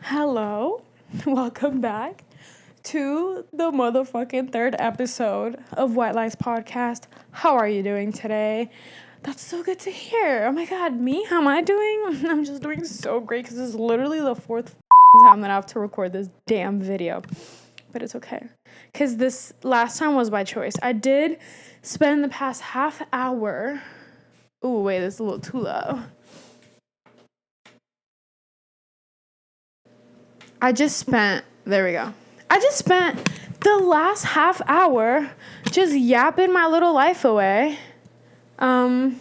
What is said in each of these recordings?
Hello, welcome back to the motherfucking third episode of White Lies Podcast. How are you doing today? That's so good to hear. Oh my god, me? How am I doing? I'm just doing so great because this is literally the fourth time that I have to record this damn video. But it's okay. Because this last time was by choice. I did spend the past half hour... Ooh, wait, this is a little too low. I just spent the last half hour just yapping my little life away. But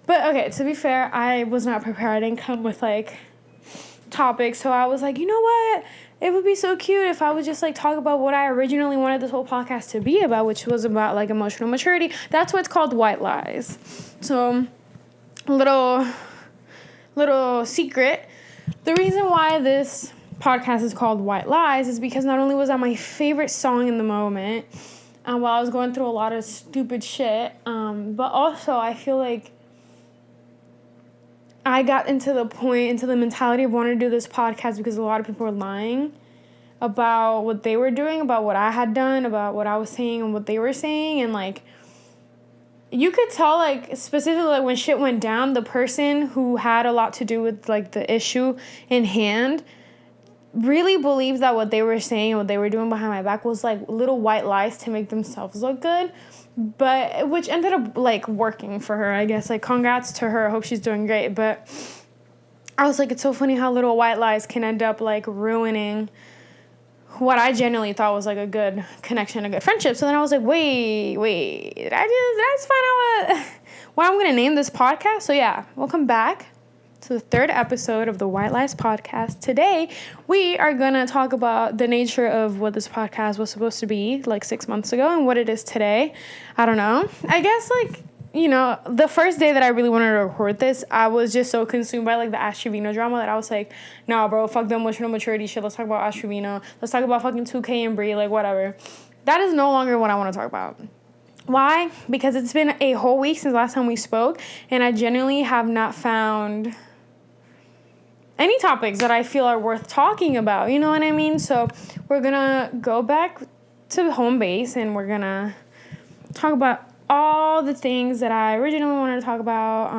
okay, to be fair, I was not prepared. I didn't come with topics. So I was like, you know what? It would be so cute if I would just talk about what I originally wanted this whole podcast to be about, which was about emotional maturity. That's what's called White Lies. So little secret. The reason why this podcast is called White Lies is because not only was that my favorite song in the moment while I was going through a lot of stupid shit, but also I feel like I got into the mentality of wanting to do this podcast because a lot of people were lying about what they were doing, about what I had done, about what I was saying and what they were saying, and you could tell specifically when shit went down, the person who had a lot to do with the issue in hand really believed that what they were saying and what they were doing behind my back was little white lies to make themselves look good, but which ended up working for her, I guess. Congrats to her. I hope she's doing great. But I was it's so funny how little white lies can end up ruining what I genuinely thought was a good connection, a good friendship. So then I was wait, did I just find out what I'm gonna name this podcast? So yeah, welcome back to the third episode of the White Lies Podcast. Today, we are going to talk about the nature of what this podcast was supposed to be 6 months ago and what it is today. I don't know. I guess, the first day that I really wanted to record this, I was just so consumed by, the Ash Trevino drama that I was nah, bro, fuck the emotional maturity shit. Let's talk about Ash Trevino. Let's talk about fucking 2K and Brie, whatever. That is no longer what I want to talk about. Why? Because it's been a whole week since last time we spoke, and I genuinely have not found any topics that I feel are worth talking about, you know what I mean? So we're gonna go back to home base and we're gonna talk about all the things that I originally wanted to talk about.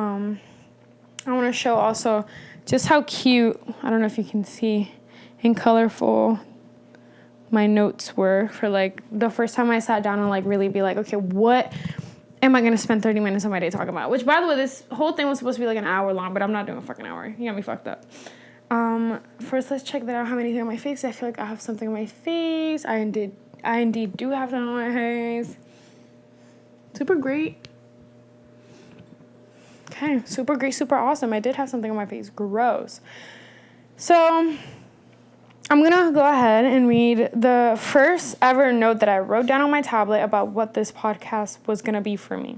I want to show also just how cute, I don't know if you can see, and colorful my notes were for the first time I sat down and really be okay, what am I going to spend 30 minutes of my day talking about? Which, by the way, this whole thing was supposed to be an hour long, but I'm not doing a fucking hour. You got me fucked up. First, let's check that out. How many things on my face? I feel I have something on my face. I indeed do have something on my face. Super great. Okay, super great, super awesome. I did have something on my face. Gross. So, I'm going to go ahead and read the first ever note that I wrote down on my tablet about what this podcast was going to be for me.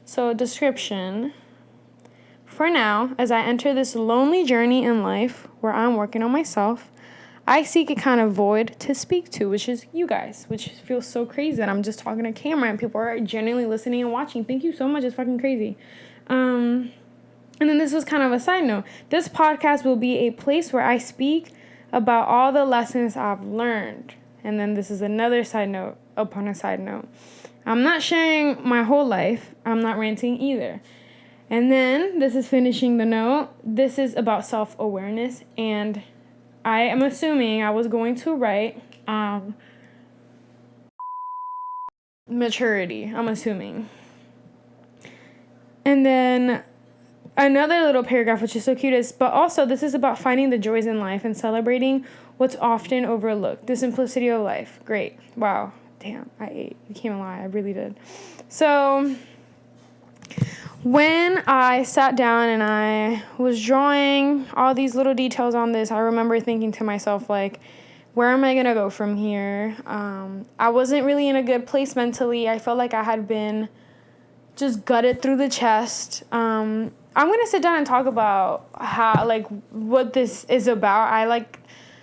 So, description. For now, as I enter this lonely journey in life where I'm working on myself, I seek a kind of void to speak to, which is you guys, which feels so crazy that I'm just talking to camera and people are genuinely listening and watching. Thank you so much. It's fucking crazy. And then this was kind of a side note. This podcast will be a place where I speak about all the lessons I've learned. And then this is another side note upon a side note. I'm not sharing my whole life. I'm not ranting either. And then this is finishing the note. This is about self-awareness. And I am assuming I was going to write maturity. I'm assuming. And then another little paragraph, which is so cute, is, but also this is about finding the joys in life and celebrating what's often overlooked. The simplicity of life. Great. Wow. Damn, I ate. You can't lie. I really did. So when I sat down and I was drawing all these little details on this, I remember thinking to myself, where am I going to go from here? I wasn't really in a good place mentally. I felt like I had been just gutted through the chest. I'm going to sit down and talk about how, what this is about. I,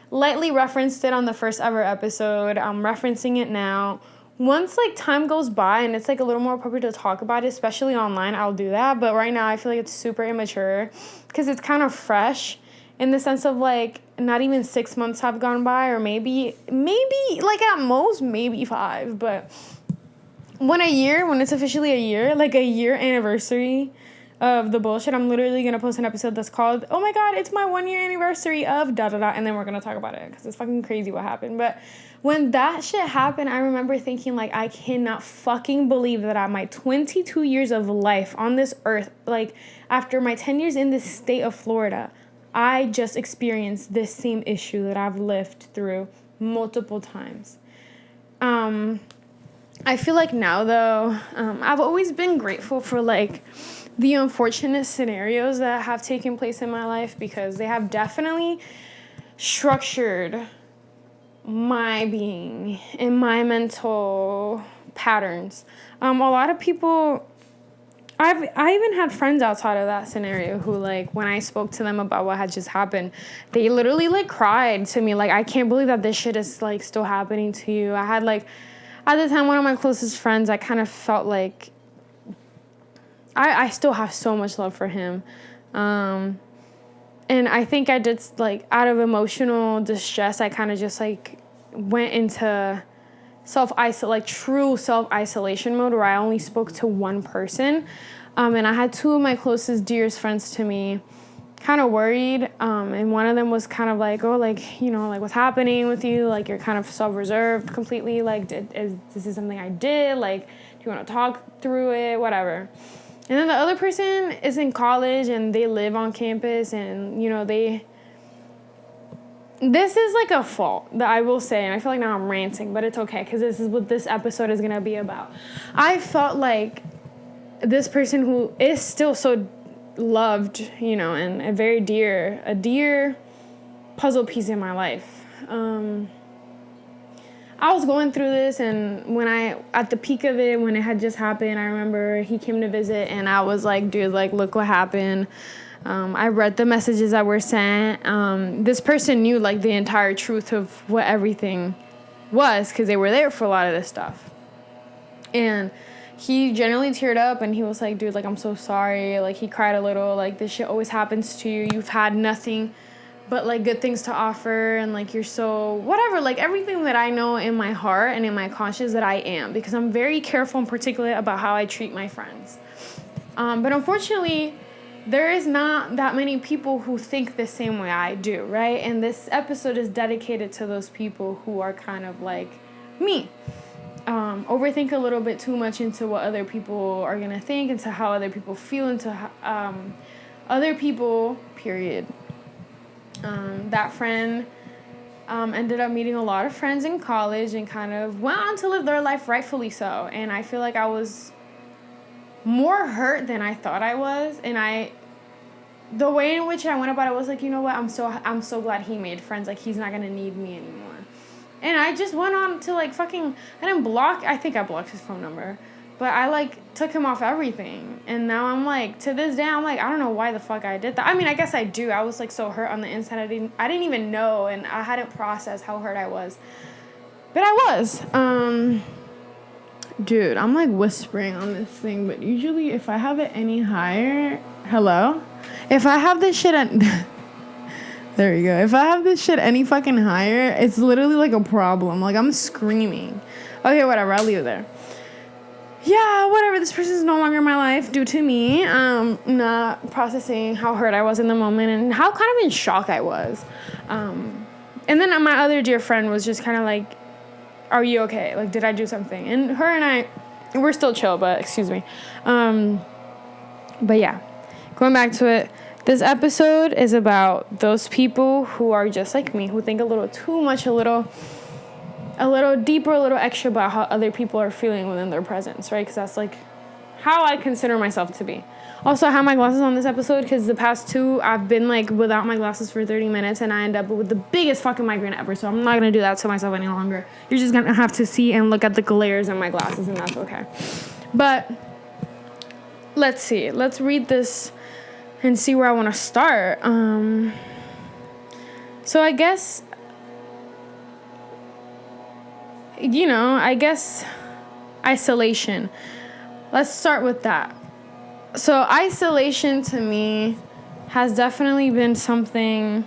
lightly referenced it on the first ever episode. I'm referencing it now. Once, time goes by and it's, a little more appropriate to talk about it, especially online, I'll do that. But right now, I feel like it's super immature because it's kind of fresh in the sense of, like, not even 6 months have gone by, or maybe, like, at most, maybe 5, but when it's officially a year, like, a year anniversary of the bullshit, I'm literally going to post an episode that's called, oh my God, it's my 1 year anniversary of da-da-da, and then we're going to talk about it, because it's fucking crazy what happened. But when that shit happened, I remember thinking, like, I cannot fucking believe that at my 22 years of life on this earth, like, after my 10 years in this state of Florida, I just experienced this same issue that I've lived through multiple times. I feel like now, though, I've always been grateful for, like, the unfortunate scenarios that have taken place in my life, because they have definitely structured my being and my mental patterns. A lot of people, I even had friends outside of that scenario who, like, when I spoke to them about what had just happened, they literally, like, cried to me, like, I can't believe that this shit is, like, still happening to you. I had, like, at the time, one of my closest friends, I kind of felt like I still have so much love for him. And I think I did, like, out of emotional distress, I kind of just, like, went into true self-isolation mode, where I only spoke to one person. And I had two of my closest, dearest friends to me kind of worried. And one of them was kind of like, oh, like, you know, like, what's happening with you? Like, you're kind of self-reserved completely. Like, this is something I did? Like, do you want to talk through it? Whatever. And then the other person is in college and they live on campus, and, you know, this is like a fault that I will say, and I feel like now I'm ranting, but it's okay, because this is what this episode is going to be about. I felt like this person who is still so loved, you know, and a dear puzzle piece in my life. I was going through this, and at the peak of it, when it had just happened, I remember he came to visit, and I was like, dude, like, look what happened. I read the messages that were sent. This person knew, like, the entire truth of what everything was, because they were there for a lot of this stuff. And he generally teared up, and he was like, dude, like, I'm so sorry. Like, he cried a little, like, this shit always happens to you. You've had nothing but, like, good things to offer, and, like, you're so whatever, like, everything that I know in my heart and in my conscience that I am, because I'm very careful and particular about how I treat my friends. But unfortunately, there is not that many people who think the same way I do, right? And this episode is dedicated to those people who are kind of like me. Overthink a little bit too much into what other people are going to think, into how other people feel, into other people, period. That friend ended up meeting a lot of friends in college and kind of went on to live their life, rightfully so. And I feel like I was more hurt than I thought I was. And the way in which I went about it was like, you know what, I'm so glad he made friends. Like, he's not gonna need me anymore. And I just went on to, like, I think I blocked his phone number, but I, like, took him off everything. And now I'm like, to this day, I'm like, I don't know why the fuck I did that. I mean, I guess I do. I was, like, so hurt on the inside. I didn't even know, and I hadn't processed how hurt I was. But I was. Dude, I'm, like, whispering on this thing, but usually if I have it any higher... Hello? If I have this shit at... There you go. If I have this shit any fucking higher, it's literally, like, a problem. Like, I'm screaming. Okay, whatever. I'll leave it there. Yeah, whatever. This person is no longer in my life due to me not processing how hurt I was in the moment and how kind of in shock I was. And then my other dear friend was just kind of like, are you okay? Like, did I do something? And her and I, we're still chill, but excuse me. But yeah, going back to it, this episode is about those people who are just like me, who think a little too much, a little deeper, a little extra about how other people are feeling within their presence, right? Because that's, like, how I consider myself to be. Also, I have my glasses on this episode because the past two, I've been, like, without my glasses for 30 minutes, and I end up with the biggest fucking migraine ever, so I'm not going to do that to myself any longer. You're just going to have to see and look at the glares in my glasses, and that's okay. But let's see. Let's read this and see where I want to start. So I guess... isolation. Let's start with that. So isolation to me has definitely been something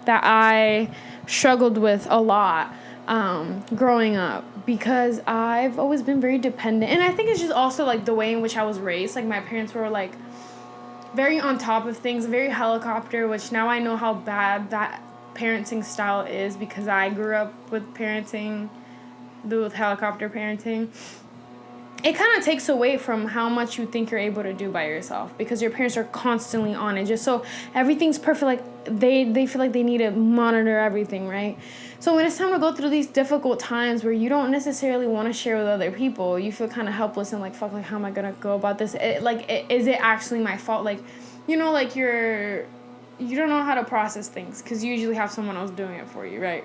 that I struggled with a lot growing up, because I've always been very dependent. And I think it's just also, like, the way in which I was raised. Like, my parents were, like, very on top of things, very helicopter, which now I know how bad that parenting style is, because I grew up with helicopter parenting. It kind of takes away from how much you think you're able to do by yourself, because your parents are constantly on it, just so everything's perfect. Like, they feel like they need to monitor everything, right? So when it's time to go through these difficult times where you don't necessarily want to share with other people, you feel kind of helpless and like, fuck, like, how am I gonna go about this? Is it actually my fault? Like, you know, like, you don't know how to process things, because you usually have someone else doing it for you, right?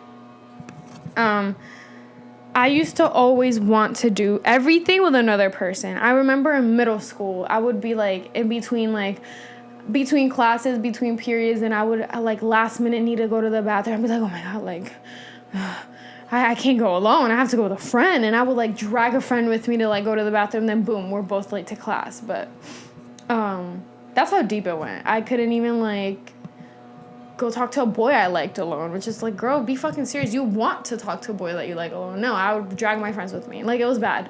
I used to always want to do everything with another person. I remember in middle school, I would be, like, in between classes, between periods, and I would, like, last minute need to go to the bathroom. I'd be like, oh my God, like, I can't go alone. I have to go with a friend. And I would, like, drag a friend with me to, like, go to the bathroom. Then, boom, we're both late to class. But that's how deep it went. I couldn't even, like, go talk to a boy I liked alone, which is like, girl, be fucking serious. You want to talk to a boy that you like alone. No, I would drag my friends with me. Like, it was bad.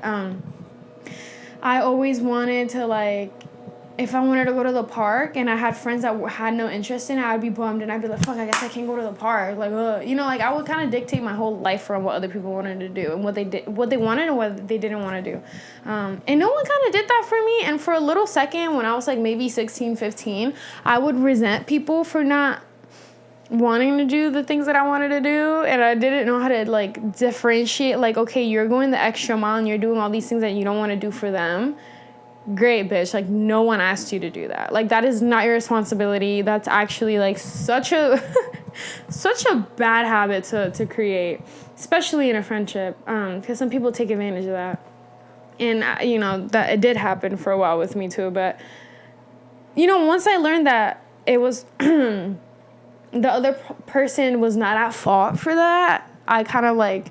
I always wanted to, like, if I wanted to go to the park and I had friends that had no interest in it, I'd be bummed, and I'd be like, fuck, I guess I can't go to the park. Like, you know, like, I would kind of dictate my whole life from what other people wanted to do and what they wanted and what they didn't want to do. And no one kind of did that for me. And for a little second, when I was, like, maybe 16, 15, I would resent people for not wanting to do the things that I wanted to do, and I didn't know how to, like, differentiate, like, okay, you're going the extra mile and you're doing all these things that you don't want to do for them. Great, bitch. Like, no one asked you to do that. Like, that is not your responsibility. That's actually, like, such a bad habit to create, especially in a friendship, because some people take advantage of that. And, you know, that it did happen for a while with me too. But, you know, once I learned that it was the other person was not at fault for that, I kind of, like,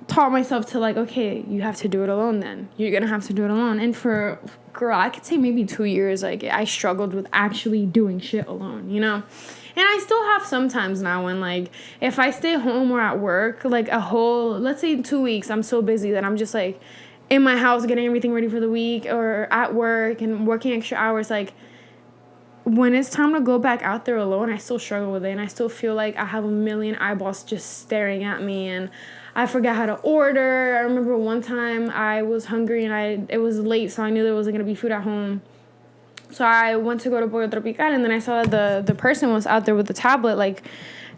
taught myself to, like, okay, you have to do it alone then. You're going to have to do it alone. And for, girl, I could say maybe 2 years, like, I struggled with actually doing shit alone, you know? And I still have sometimes now when, like, if I stay home or at work, like, let's say 2 weeks, I'm so busy that I'm just, like, in my house getting everything ready for the week, or at work and working extra hours, like, when it's time to go back out there alone, I still struggle with it, and I still feel like I have a million eyeballs just staring at me, and I forgot how to order. I remember one time I was hungry, and it was late, so I knew there wasn't going to be food at home. So I went to go to Pollo Tropical, and then I saw that the person was out there with the tablet, like,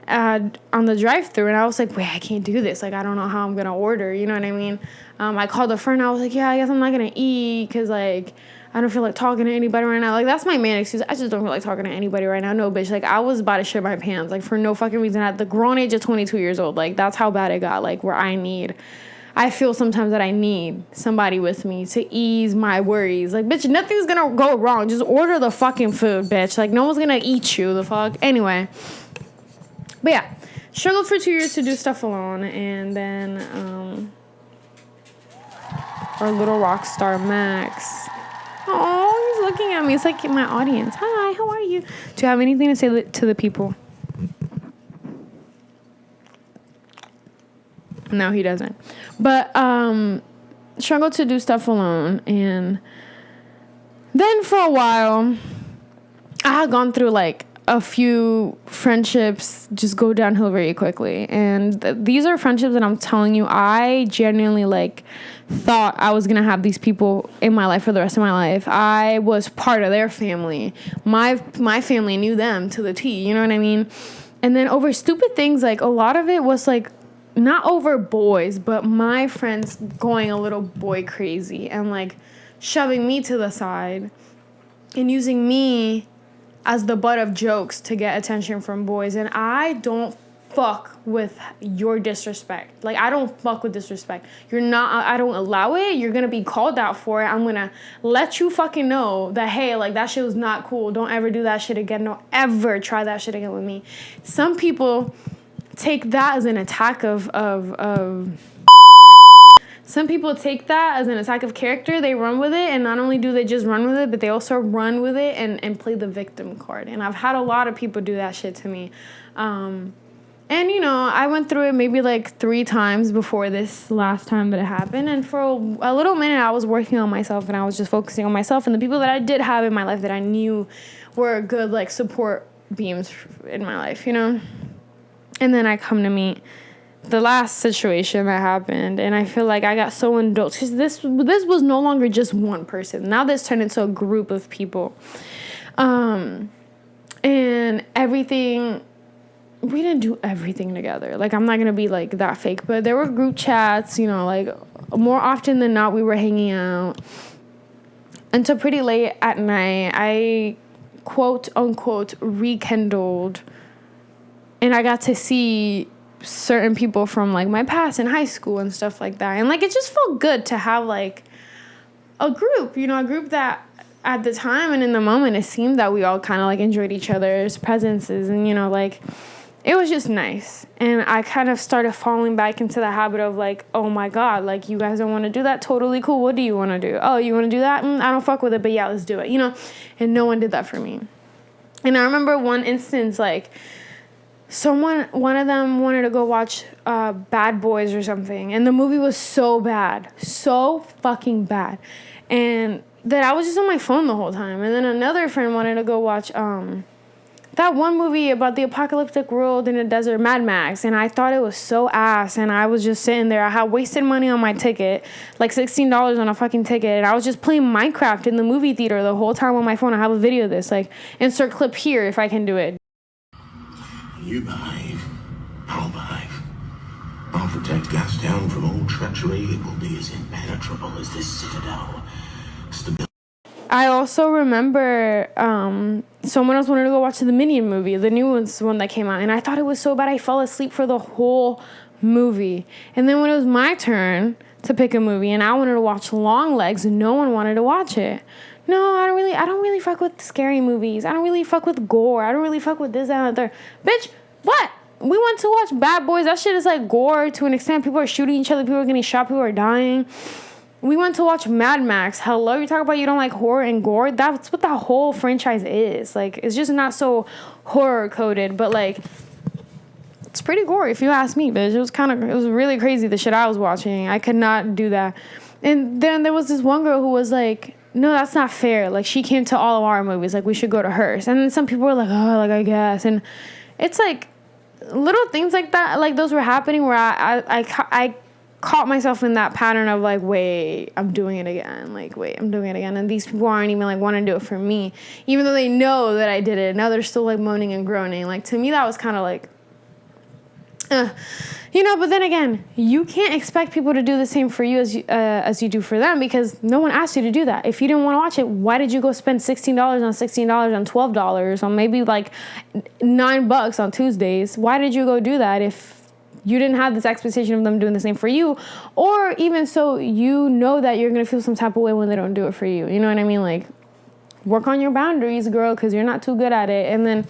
on the drive-thru, and I was like, wait, I can't do this. Like, I don't know how I'm going to order, you know what I mean? I called a friend. I was like, yeah, I guess I'm not going to eat because, like, I don't feel like talking to anybody right now. Like, that's my main excuse. I just don't feel like talking to anybody right now. No, bitch. Like, I was about to shit my pants, like, for no fucking reason at the grown age of 22 years old. Like, that's how bad it got, like, where I feel sometimes that I need somebody with me to ease my worries. Like, bitch, nothing's gonna go wrong. Just order the fucking food, bitch. Like, no one's gonna eat you, the fuck. Anyway. But yeah, struggled for 2 years to do stuff alone. And then, our little rock star, Max. Oh, he's looking at me. It's like my audience. Hi, how are you? Do you have anything to say to the people? No, he doesn't. But struggled to do stuff alone. And then for a while, I had gone through, like, a few friendships just go downhill very quickly. And these are friendships that I'm telling you, I genuinely, like, thought I was gonna have these people in my life for the rest of my life. I was part of their family. My family knew them to the T, you know what I mean? And then over stupid things, like, a lot of it was, like, not over boys, but my friends going a little boy crazy and, like, shoving me to the side and using me as the butt of jokes to get attention from boys. And I don't fuck with your disrespect. Like, I don't fuck with disrespect. I don't allow it. You're gonna be called out for it. I'm gonna let you fucking know that, hey, like, that shit was not cool. Don't ever do that shit again. Don't ever try that shit again with me. Some people take that as an attack of some people take that as an attack of character. They run with it, and not only do they just run with it, but they also run with it and play the victim card. And I've had a lot of people do that shit to me. And, you know, I went through it maybe like 3 times before this last time that it happened. And for a little minute, I was working on myself, and I was just focusing on myself. And the people that I did have in my life that I knew were good, like, support beams in my life, you know? And then I come to meet the last situation that happened, and I feel like I got so indulged because this was no longer just one person. Now this turned into a group of people, and everything. We didn't do everything together. Like, I'm not gonna be like that fake, but there were group chats. You know, like more often than not, we were hanging out until pretty late at night. I quote unquote rekindled, and I got to see certain people from like my past in high school and stuff like that, and like it just felt good to have like a group, you know, a group that at the time and in the moment it seemed that we all kind of like enjoyed each other's presences, and you know, like it was just nice. And I kind of started falling back into the habit of like, oh my god, like, you guys don't want to do that? Totally cool. What do you want to do? Oh, you want to do that? I don't fuck with it, but yeah, let's do it, you know. And no one did that for me. And I remember one instance, like, one of them wanted to go watch Bad Boys or something, and the movie was so bad, so fucking bad, and that I was just on my phone the whole time. And then another friend wanted to go watch that one movie about the apocalyptic world in a desert, Mad Max, and I thought it was so ass, and I was just sitting there. I had wasted money on my ticket, like $16 on a fucking ticket, and I was just playing Minecraft in the movie theater the whole time on my phone. I have a video of this, like, insert clip here if I can do it. You behave, I'll behave. I'll protect Gastown from all treachery. It will be as impenetrable as this citadel. I also remember someone else wanted to go watch the Minion movie, the new one that came out, and I thought it was so bad I fell asleep for the whole movie. And then when it was my turn to pick a movie and I wanted to watch Longlegs, no one wanted to watch it. No, I don't really fuck with scary movies. I don't really fuck with gore. I don't really fuck with this, that, and the third. Bitch, what? We went to watch Bad Boys. That shit is like gore to an extent. People are shooting each other. People are getting shot. People are dying. We went to watch Mad Max. Hello? You talk about you don't like horror and gore? That's what that whole franchise is. Like, it's just not so horror-coded, but, like, it's pretty gory if you ask me, bitch. It was really crazy, the shit I was watching. I could not do that. And then there was this one girl who was like, no, that's not fair. Like, she came to all of our movies. Like, we should go to hers. And then some people were like, oh, like, I guess. And it's like little things like that, like those were happening where I caught myself in that pattern of like, wait, I'm doing it again. Like, wait, I'm doing it again. And these people aren't even like wanting to do it for me, even though they know that I did it. Now they're still like moaning and groaning. Like, to me, that was kind of like, you know, but then again, you can't expect people to do the same for you as you do for them, because no one asked you to do that. If you didn't want to watch it, why did you go spend $16 on $16 on $12 on maybe like $9 on Tuesdays? Why did you go do that if you didn't have this expectation of them doing the same for you? Or even so, you know that you're going to feel some type of way when they don't do it for you. You know what I mean? Like, work on your boundaries, girl, because you're not too good at it. And then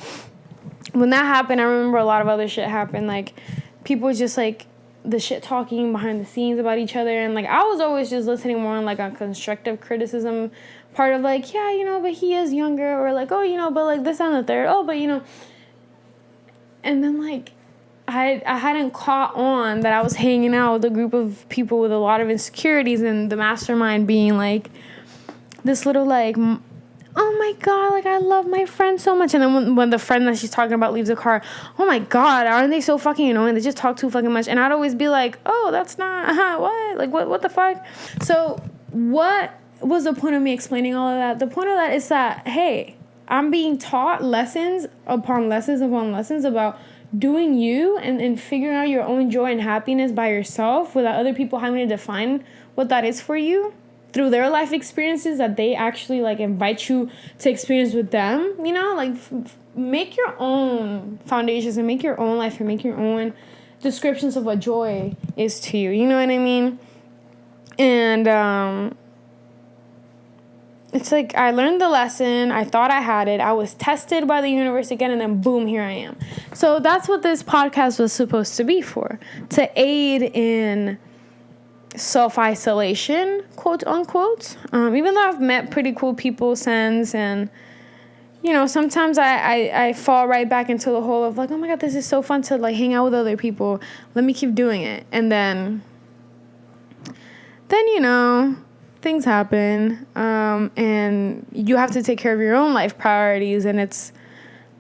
when that happened, I remember a lot of other shit happened. Like, people just like the shit talking behind the scenes about each other. And like, I was always just listening more on like a constructive criticism part of like, yeah, you know, but he is younger, or like, oh, you know, but like this and the third, oh, but you know. And then like, I hadn't caught on that I was hanging out with a group of people with a lot of insecurities, and the mastermind being like this little like, oh my God, like, I love my friend so much. And then when the friend that she's talking about leaves the car, oh my God, aren't they so fucking annoying? They just talk too fucking much. And I'd always be like, oh, that's not, what? Like, what the fuck? So what was the point of me explaining all of that? The point of that is that, hey, I'm being taught lessons upon lessons upon lessons about doing you and figuring out your own joy and happiness by yourself without other people having to define what that is for you through their life experiences that they actually like invite you to experience with them. You know, like make your own foundations and make your own life and make your own descriptions of what joy is to you. You know what I mean? And it's like I learned the lesson. I thought I had it. I was tested by the universe again, and then boom, here I am. So that's what this podcast was supposed to be for, to aid in self-isolation, quote unquote. Even though I've met pretty cool people since, and sometimes I fall right back into the hole of like, oh my god, this is so fun to like hang out with other people, let me keep doing it. And then things happen, and you have to take care of your own life priorities, and it's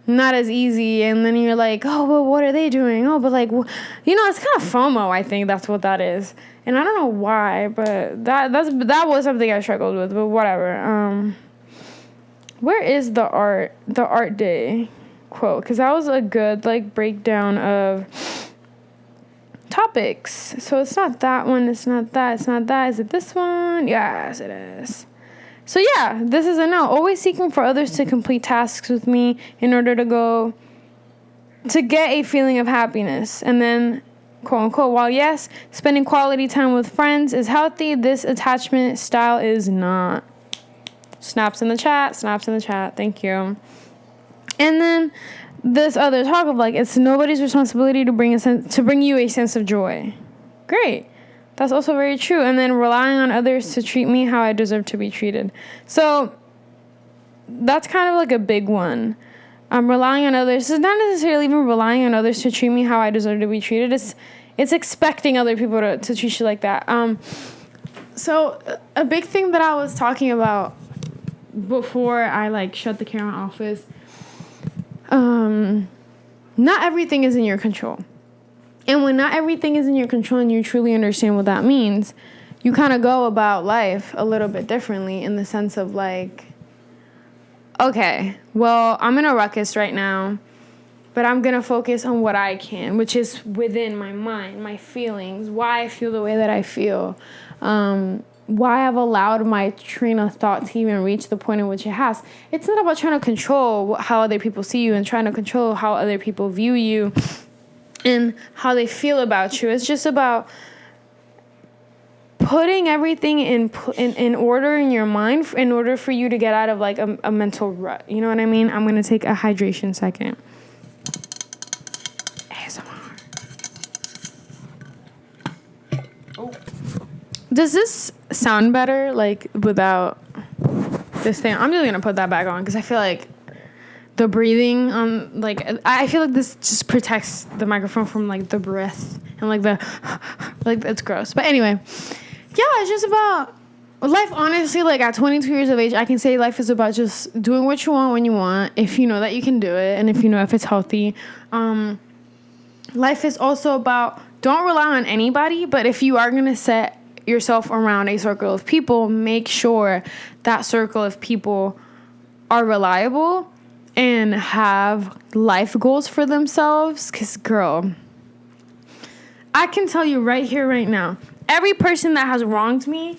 not as easy. And then you're like, oh, well, what are they doing? Oh, but like, it's kind of FOMO. I think that's what that is. And I don't know why, but that was something I struggled with, but whatever. Where is the art day quote? Because that was a good like breakdown of topics. So it's not that one, it's not that, it's not that. Is it this one? Yes, it is. So yeah, this is a no. Always seeking for others to complete tasks with me in order to get a feeling of happiness. And then, quote unquote, while yes, spending quality time with friends is healthy, this attachment style is not. Snaps in the chat, thank you. And then this other talk of like, it's nobody's responsibility to bring you a sense of joy. Great. That's also very true. And then relying on others to treat me how I deserve to be treated. So that's kind of like a big one. I'm relying on others. It's not necessarily even relying on others to treat me how I deserve to be treated. It's expecting other people to treat you like that. So a big thing that I was talking about before I like shut the camera off is not everything is in your control. And when not everything is in your control and you truly understand what that means, you kind of go about life a little bit differently, in the sense of like, okay, well, I'm in a ruckus right now, but I'm going to focus on what I can, which is within my mind, my feelings, why I feel the way that I feel, why I've allowed my train of thought to even reach the point in which it has. It's not about trying to control how other people see you and trying to control how other people view you and how they feel about you. It's just about putting everything in order in your mind in order for you to get out of like a mental rut. You know what I mean? I'm going to take a hydration second. ASMR. Oh. Does this sound better like without this thing? I'm just going to put that back on because I feel like the breathing on, like, I feel like this just protects the microphone from like the breath and like the like, it's gross. But anyway, yeah, it's just about life. Honestly, like at 22 years of age, I can say life is about just doing what you want when you want, if you know that you can do it and if you know if it's healthy. Life is also about, don't rely on anybody, but if you are going to set yourself around a circle of people, make sure that circle of people are reliable and have life goals for themselves. Because, girl, I can tell you right here, right now, every person that has wronged me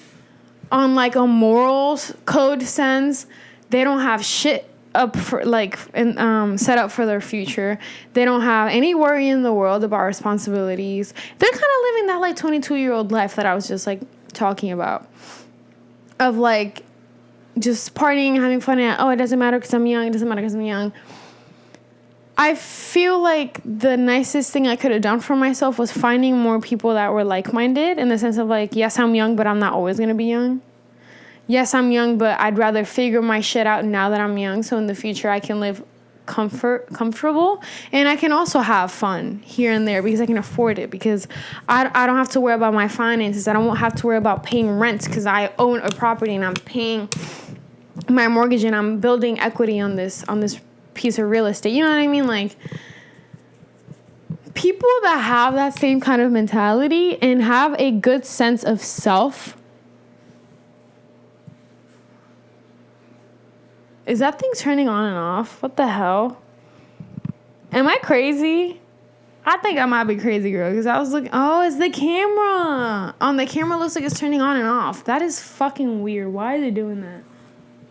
on like a morals code sense, they don't have shit up for like set up for their future. They don't have any worry in the world about responsibilities. They're kind of living that like 22-year-old life that I was just like talking about, of like just partying, having fun, and oh, it doesn't matter because I'm young. It doesn't matter because I'm young. I feel like the nicest thing I could have done for myself was finding more people that were like-minded, in the sense of like, yes, I'm young, but I'm not always going to be young. Yes, I'm young, but I'd rather figure my shit out now that I'm young, so in the future I can live comfortable, and I can also have fun here and there because I can afford it, because I don't have to worry about my finances. I don't have to worry about paying rent because I own a property and I'm paying my mortgage and I'm building equity on this piece of real estate. You know what I mean? Like, people that have that same kind of mentality and have a good sense of self. Is that thing turning on and off? What the hell? Am I crazy? I think I might be crazy, girl, because I was looking. Oh, it's the camera. On the camera, looks like it's turning on and off. That is fucking weird. Why are they doing that?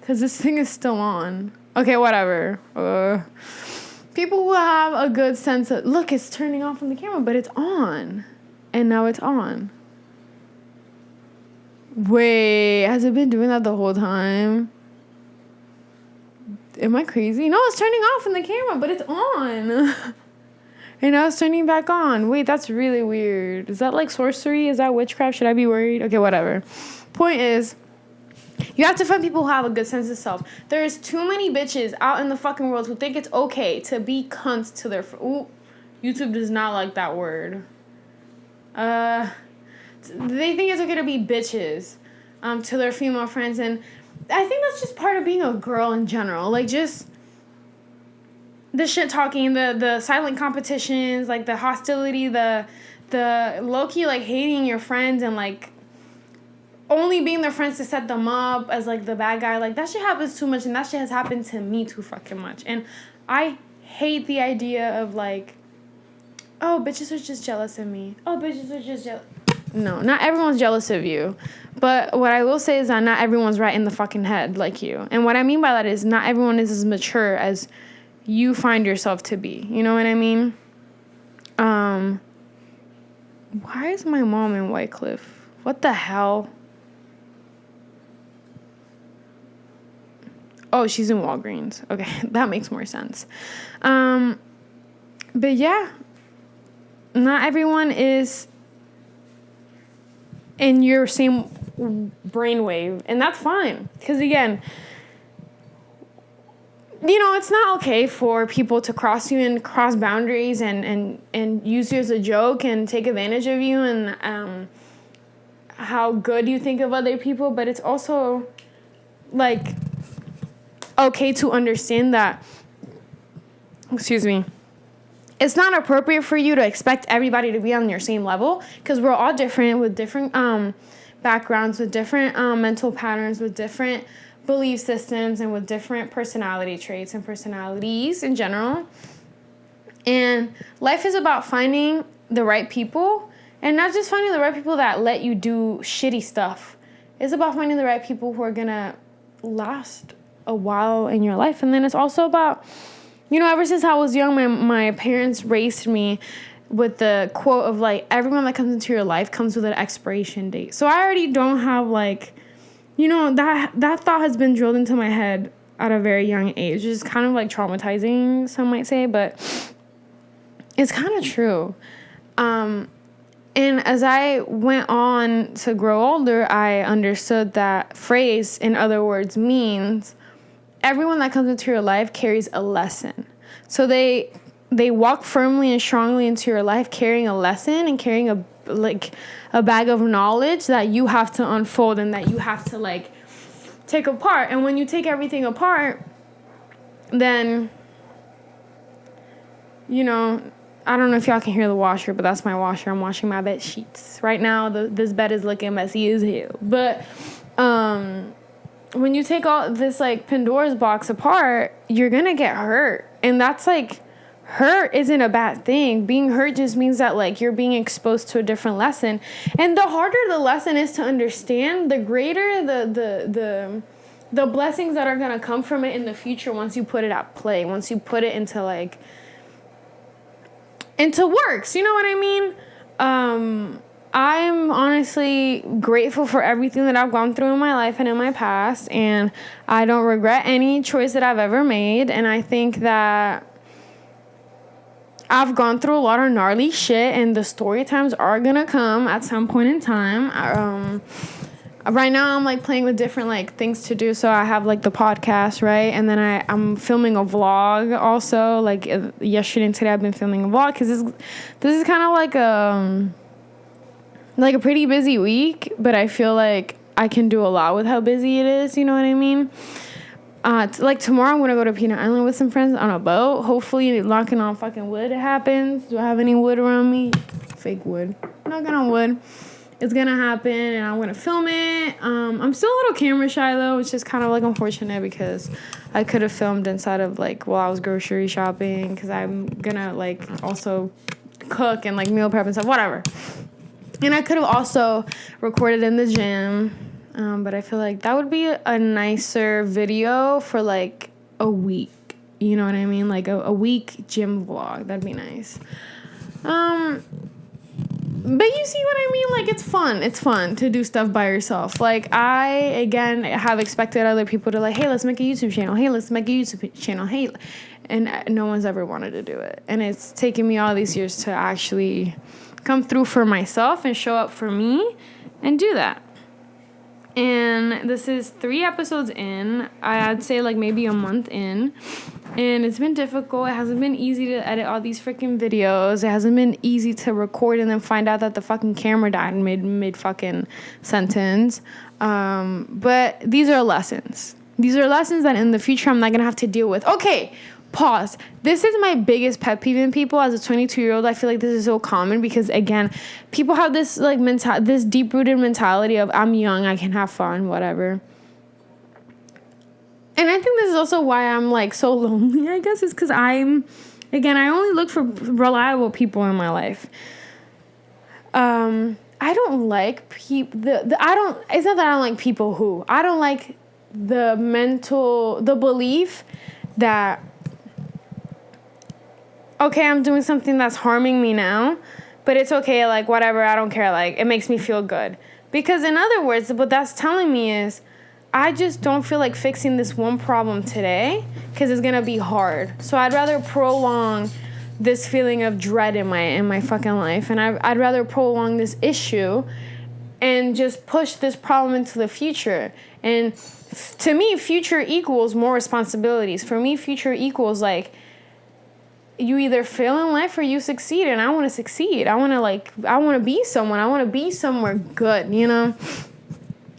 Because this thing is still on. Okay, whatever. People who have a good sense of, look, it's turning off on the camera, but it's on. And now it's on. Wait, has it been doing that the whole time? Am I crazy? No, it's turning off on the camera, but it's on. And now it's turning back on. Wait, that's really weird. Is that like sorcery? Is that witchcraft? Should I be worried? Okay, whatever. Point is, you have to find people who have a good sense of self. There's too many bitches out in the fucking world who think it's okay to be cunts to their... Ooh, YouTube does not like that word. They think it's okay to be bitches to their female friends. And I think that's just part of being a girl in general. Like, just... the shit talking, the silent competitions, like the hostility, the low-key like hating your friends and like only being their friends to set them up as like the bad guy. Like, that shit happens too much, and that shit has happened to me too fucking much. And I hate the idea of like, oh, bitches are just jealous of me. Oh, bitches are just jealous. No, not everyone's jealous of you. But what I will say is that not everyone's right in the fucking head like you. And what I mean by that is not everyone is as mature as you find yourself to be. You know what I mean? Why is my mom in White Cliff? What the hell? Oh, she's in Walgreens. Okay, that makes more sense. But yeah, not everyone is in your same brainwave, and that's fine. Because again, you know, it's not okay for people to cross you and cross boundaries and use you as a joke and take advantage of you and how good you think of other people. But it's also, like, okay to understand that, excuse me, it's not appropriate for you to expect everybody to be on your same level, because we're all different with different backgrounds, with different mental patterns, with different belief systems, and with different personality traits and personalities in general. And life is about finding the right people, and not just finding the right people that let you do shitty stuff. It's about finding the right people who are gonna last a while in your life. And then it's also about, you know, ever since I was young, my parents raised me with the quote of like, everyone that comes into your life comes with an expiration date. So I already don't have like, you know, that thought has been drilled into my head at a very young age, which is kind of like traumatizing, some might say, but it's kind of true. And as I went on to grow older, I understood that phrase, in other words, means everyone that comes into your life carries a lesson. So they walk firmly and strongly into your life carrying a lesson and carrying a bag of knowledge that you have to unfold and that you have to like take apart. And when you take everything apart, then, you know, I don't know if y'all can hear the washer, but that's my washer. I'm washing my bed sheets. Right now, this bed is looking messy as hell. But when you take all this, like, Pandora's box apart, you're going to get hurt. And that's, like, hurt isn't a bad thing. Being hurt just means that, like, you're being exposed to a different lesson. And the harder the lesson is to understand, the greater the blessings that are going to come from it in the future once you put it at play, once you put it into, like, into works. You know what I mean? I'm honestly grateful for everything that I've gone through in my life and in my past, and I don't regret any choice that I've ever made. And I think that I've gone through a lot of gnarly shit, and the story times are gonna come at some point in time. Right now I'm like playing with different like things to do. So I have like the podcast, right? And then I'm filming a vlog also. Like yesterday and today I've been filming a vlog because this is kind of like a pretty busy week, but I feel like I can do a lot with how busy it is. You know what I mean? Like tomorrow I'm gonna go to Peanut Island with some friends on a boat. Hopefully knocking on fucking wood happens. Do I have any wood around me? Fake wood. Knocking on wood. It's gonna happen, and I'm gonna film it. I'm still a little camera shy though, which is kind of like unfortunate because I could have filmed inside of like while I was grocery shopping, because I'm gonna like also cook and like meal prep and stuff, whatever. And I could have also recorded in the gym, but I feel like that would be a nicer video for like a week. You know what I mean? Like a week gym vlog. That'd be nice. But you see what I mean? Like, it's fun. It's fun to do stuff by yourself. Like, I, again, have expected other people to, like, hey, let's make a YouTube channel. Hey, let's make a YouTube channel. Hey. And no one's ever wanted to do it. And it's taken me all these years to actually come through for myself and show up for me and do that. And this is 3 episodes in. I'd say like maybe a month in. And it's been difficult. It hasn't been easy to edit all these freaking videos. It hasn't been easy to record and then find out that the fucking camera died mid fucking sentence. But these are lessons. These are lessons that in the future I'm not going to have to deal with. Okay, pause. This is my biggest pet peeve in people. As a 22-year-old, I feel like this is so common because, again, people have this like this deep-rooted mentality of I'm young, I can have fun, whatever. And I think this is also why I'm like so lonely, I guess, is because I only look for reliable people in my life. I don't like people. It's not that I don't like people who. I don't like the belief that, okay, I'm doing something that's harming me now, but it's okay, like, whatever, I don't care, like, it makes me feel good. Because in other words, what that's telling me is, I just don't feel like fixing this one problem today, because it's gonna be hard. So I'd rather prolong this feeling of dread in my fucking life, and I'd rather prolong this issue and just push this problem into the future. And to me, future equals more responsibilities. For me, future equals like you either fail in life or you succeed, and I want to succeed. I want to be someone. I want to be somewhere good, you know?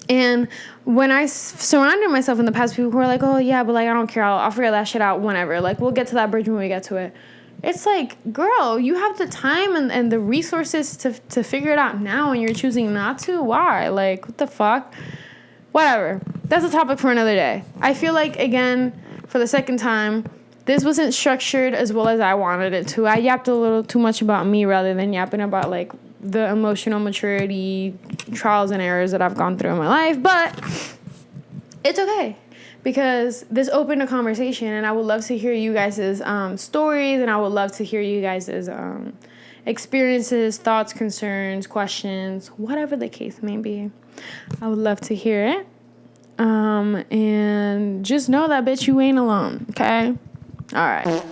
And when I surrounded myself in the past, people who are like, oh yeah, but like, I don't care. I'll figure that shit out whenever. Like, we'll get to that bridge when we get to it. It's like, girl, you have the time and the resources to figure it out now, and you're choosing not to? Why? Like, what the fuck? Whatever. That's a topic for another day. I feel like, again, for the second time, this wasn't structured as well as I wanted it to. I yapped a little too much about me rather than yapping about, like, the emotional maturity, trials and errors that I've gone through in my life. But it's okay, because this opened a conversation, and I would love to hear you guys' stories, and I would love to hear you guys' experiences, thoughts, concerns, questions, whatever the case may be. I would love to hear it. And just know that, bitch, you ain't alone, okay? All right.